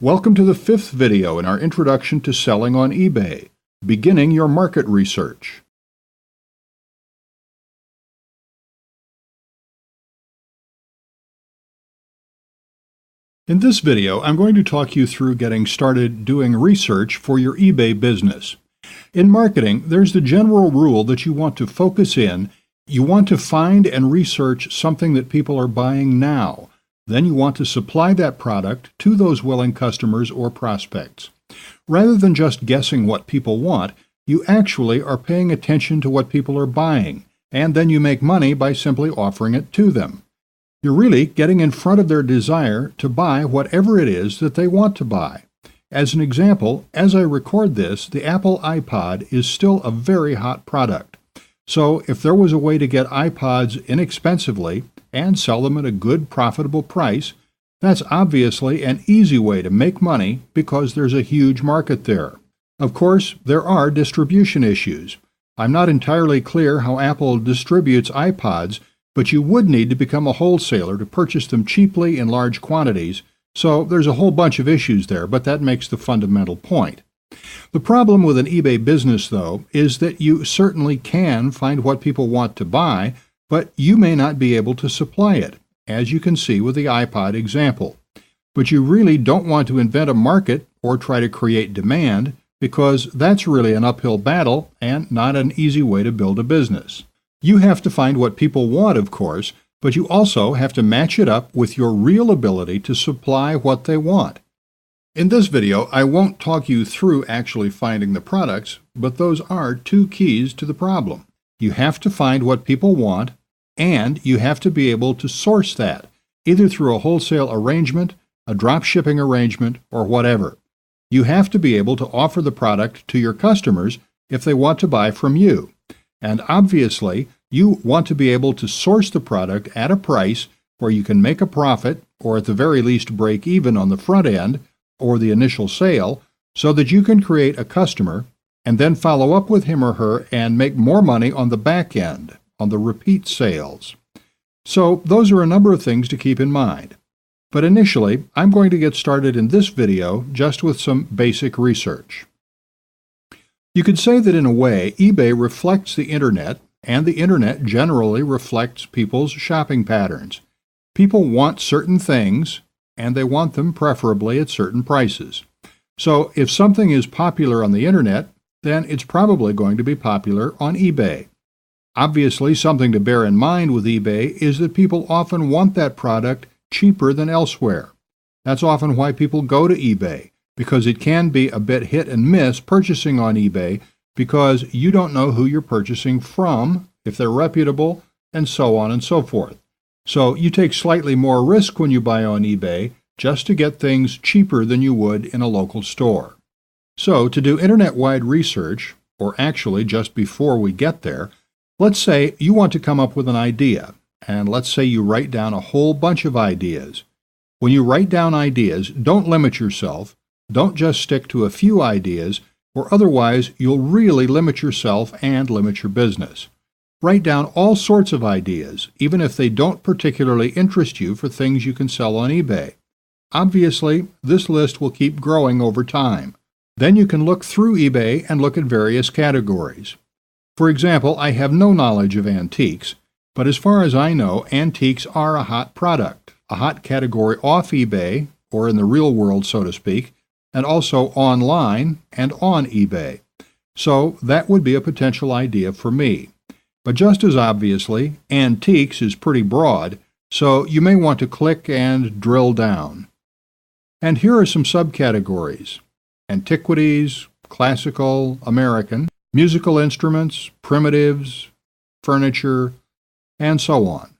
Welcome to the 5th video in our Introduction to Selling on eBay, beginning your market research. In this video, I'm going to talk you through getting started doing research for your eBay business. In marketing, there's the general rule that you want to focus in. You want to find and research something that people are buying now. Then you want to supply that product to those willing customers or prospects. Rather than just guessing what people want, you actually are paying attention to what people are buying, and then you make money by simply offering it to them. You're really getting in front of their desire to buy whatever it is that they want to buy. As an example, as I record this, the Apple iPod is still a very hot product. So if there was a way to get iPods inexpensively and sell them at a good, profitable price, that's obviously an easy way to make money because there's a huge market there. Of course, there are distribution issues. I'm not entirely clear how Apple distributes iPods, but you would need to become a wholesaler to purchase them cheaply in large quantities, so there's a whole bunch of issues there, but that makes the fundamental point. The problem with an eBay business, though, is that you certainly can find what people want to buy, but you may not be able to supply it, as you can see with the iPod example. But you really don't want to invent a market or try to create demand, because that's really an uphill battle and not an easy way to build a business. You have to find what people want, of course, but you also have to match it up with your real ability to supply what they want. In this video, I won't talk you through actually finding the products, but those are two keys to the problem. You have to find what people want, and you have to be able to source that, either through a wholesale arrangement, a drop shipping arrangement, or whatever. You have to be able to offer the product to your customers if they want to buy from you. And obviously, you want to be able to source the product at a price where you can make a profit, or at the very least break even on the front end, or the initial sale, so that you can create a customer and then follow up with him or her and make more money on the back end, on the repeat sales. So those are a number of things to keep in mind. But initially, I'm going to get started in this video just with some basic research. You could say that in a way, eBay reflects the Internet, and the Internet generally reflects people's shopping patterns. People want certain things, and they want them preferably at certain prices. So if something is popular on the Internet, then it's probably going to be popular on eBay. Obviously, something to bear in mind with eBay is that people often want that product cheaper than elsewhere. That's often why people go to eBay, because it can be a bit hit and miss purchasing on eBay because you don't know who you're purchasing from, if they're reputable, and so on and so forth. So you take slightly more risk when you buy on eBay just to get things cheaper than you would in a local store. So to do internet-wide research, or actually just before we get there, let's say you want to come up with an idea, and let's say you write down a whole bunch of ideas. When you write down ideas, don't limit yourself. Don't just stick to a few ideas, or otherwise you'll really limit yourself and limit your business. Write down all sorts of ideas, even if they don't particularly interest you for things you can sell on eBay. Obviously, this list will keep growing over time. Then you can look through eBay and look at various categories. For example, I have no knowledge of antiques, but as far as I know, antiques are a hot product, a hot category off eBay, or in the real world, so to speak, and also online and on eBay. So that would be a potential idea for me. But just as obviously, antiques is pretty broad, so you may want to click and drill down. And here are some subcategories: antiquities, classical, American, musical instruments, primitives, furniture, and so on.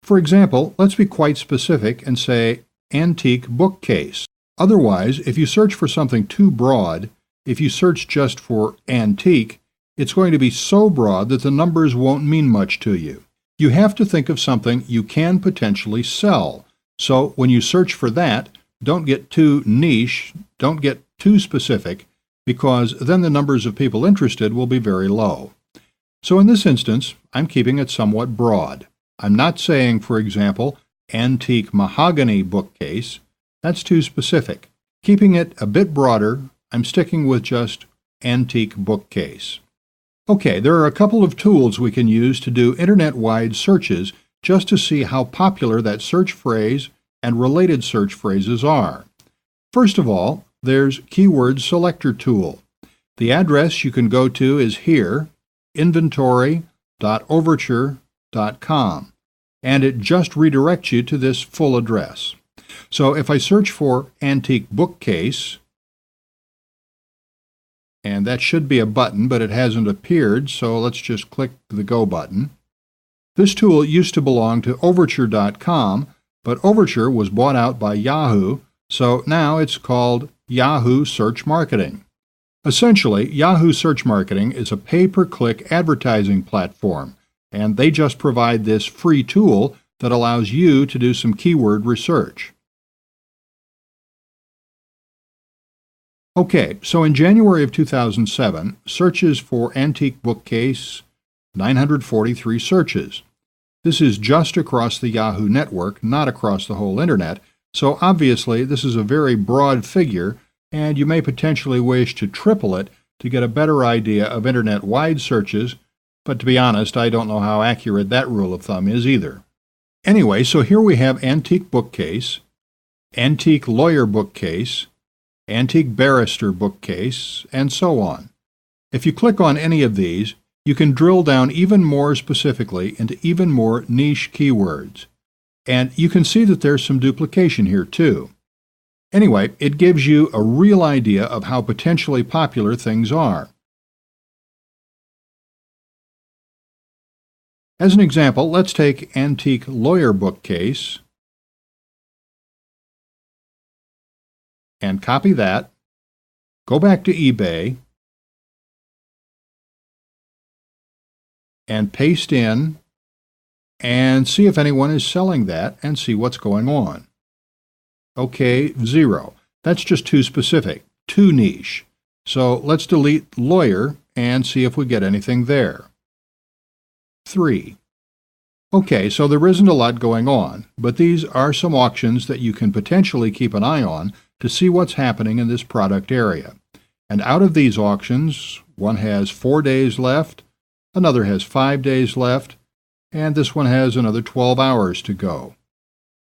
For example, let's be quite specific and say antique bookcase. Otherwise, if you search for something too broad, if you search just for antique, it's going to be so broad that the numbers won't mean much to you. You have to think of something you can potentially sell. So when you search for that, don't get too niche, don't get too specific, because then the numbers of people interested will be very low. So in this instance, I'm keeping it somewhat broad. I'm not saying, for example, antique mahogany bookcase. That's too specific. Keeping it a bit broader, I'm sticking with just antique bookcase. Okay, there are a couple of tools we can use to do internet-wide searches just to see how popular that search phrase and related search phrases are. First of all, there's Keyword Selector tool. The address you can go to is here, inventory.overture.com, and it just redirects you to this full address. So if I search for antique bookcase, and that should be a button, but it hasn't appeared, so let's just click the Go button. This tool used to belong to Overture.com, but Overture was bought out by Yahoo, so now it's called Yahoo Search Marketing. Essentially, Yahoo Search Marketing is a pay-per-click advertising platform, and they just provide this free tool that allows you to do some keyword research. Okay, so in January of 2007, searches for antique bookcase, 943 searches. This is just across the Yahoo network, not across the whole Internet, so obviously this is a very broad figure, and you may potentially wish to triple it to get a better idea of Internet-wide searches, but to be honest, I don't know how accurate that rule of thumb is either. Anyway, so here we have antique bookcase, antique lawyer bookcase, antique barrister bookcase, and so on. If you click on any of these, you can drill down even more specifically into even more niche keywords. And you can see that there's some duplication here too. Anyway, it gives you a real idea of how potentially popular things are. As an example, let's take antique lawyer bookcase and copy that, go back to eBay, and paste in, and see if anyone is selling that, and see what's going on. Okay, 0. That's just too specific, too niche. So let's delete lawyer and see if we get anything there. 3. Okay, so there isn't a lot going on, but these are some auctions that you can potentially keep an eye on to see what's happening in this product area. And out of these auctions, one has 4 days left, another has 5 days left, and this one has another 12 hours to go.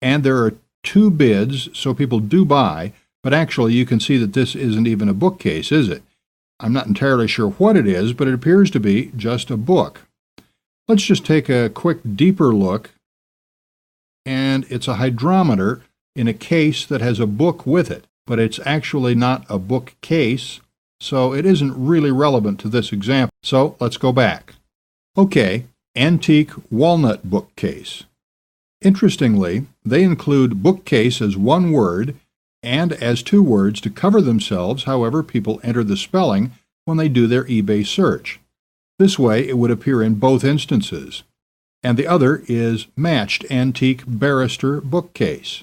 And there are 2 bids, so people do buy, but actually you can see that this isn't even a bookcase, is it? I'm not entirely sure what it is, but it appears to be just a book. Let's just take a quick deeper look, and it's a hydrometer in a case that has a book with it, but it's actually not a bookcase, so it isn't really relevant to this example. So let's go back. Okay, antique walnut bookcase. Interestingly, they include bookcase as one word and as 2 words to cover themselves however people enter the spelling when they do their eBay search. This way it would appear in both instances. And the other is matched antique barrister bookcase.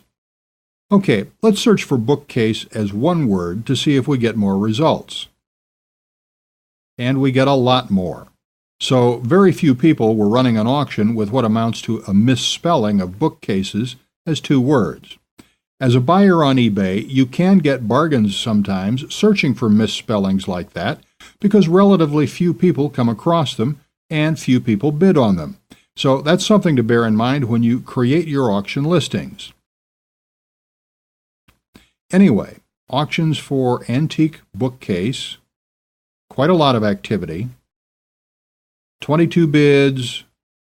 Okay, let's search for bookcase as one word to see if we get more results. And we get a lot more. So very few people were running an auction with what amounts to a misspelling of bookcases as 2 words. As a buyer on eBay, you can get bargains sometimes searching for misspellings like that because relatively few people come across them and few people bid on them. So that's something to bear in mind when you create your auction listings. Anyway, auctions for antique bookcase, quite a lot of activity. 22 bids,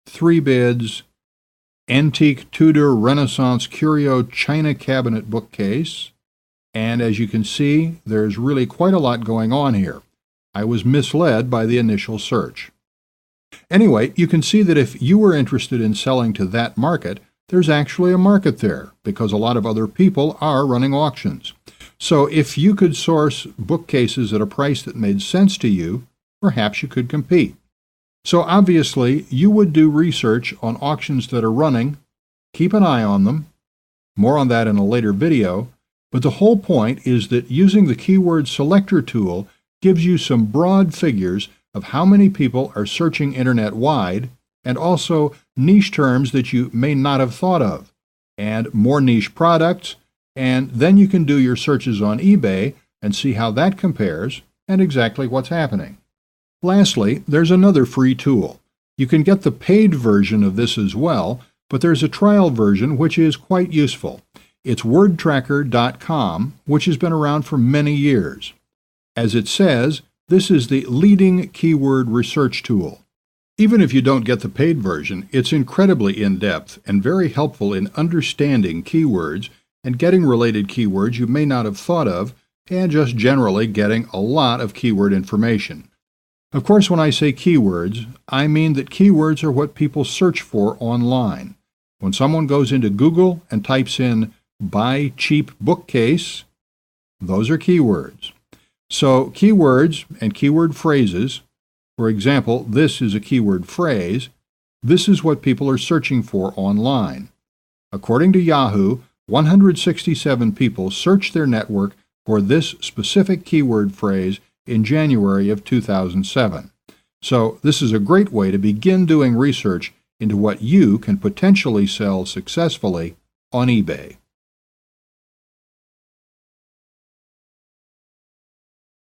3 bids, antique Tudor Renaissance curio china cabinet bookcase, and as you can see, there's really quite a lot going on here. I was misled by the initial search. Anyway, you can see that if you were interested in selling to that market, there's actually a market there because a lot of other people are running auctions. So if you could source bookcases at a price that made sense to you, perhaps you could compete. So obviously, you would do research on auctions that are running, keep an eye on them, more on that in a later video, but the whole point is that using the Keyword Selector tool gives you some broad figures of how many people are searching internet-wide, and also niche terms that you may not have thought of, and more niche products, and then you can do your searches on eBay and see how that compares and exactly what's happening. Lastly, there's another free tool. You can get the paid version of this as well, but there's a trial version which is quite useful. It's Wordtracker.com, which has been around for many years. As it says, this is the leading keyword research tool. Even if you don't get the paid version, it's incredibly in-depth and very helpful in understanding keywords and getting related keywords you may not have thought of, and just generally getting a lot of keyword information. Of course, when I say keywords, I mean that keywords are what people search for online. When someone goes into Google and types in "buy cheap bookcase," those are keywords. So keywords and keyword phrases, for example, this is a keyword phrase, this is what people are searching for online. According to Yahoo, 167 people searched their network for this specific keyword phrase in January of 2007. So this is a great way to begin doing research into what you can potentially sell successfully on eBay.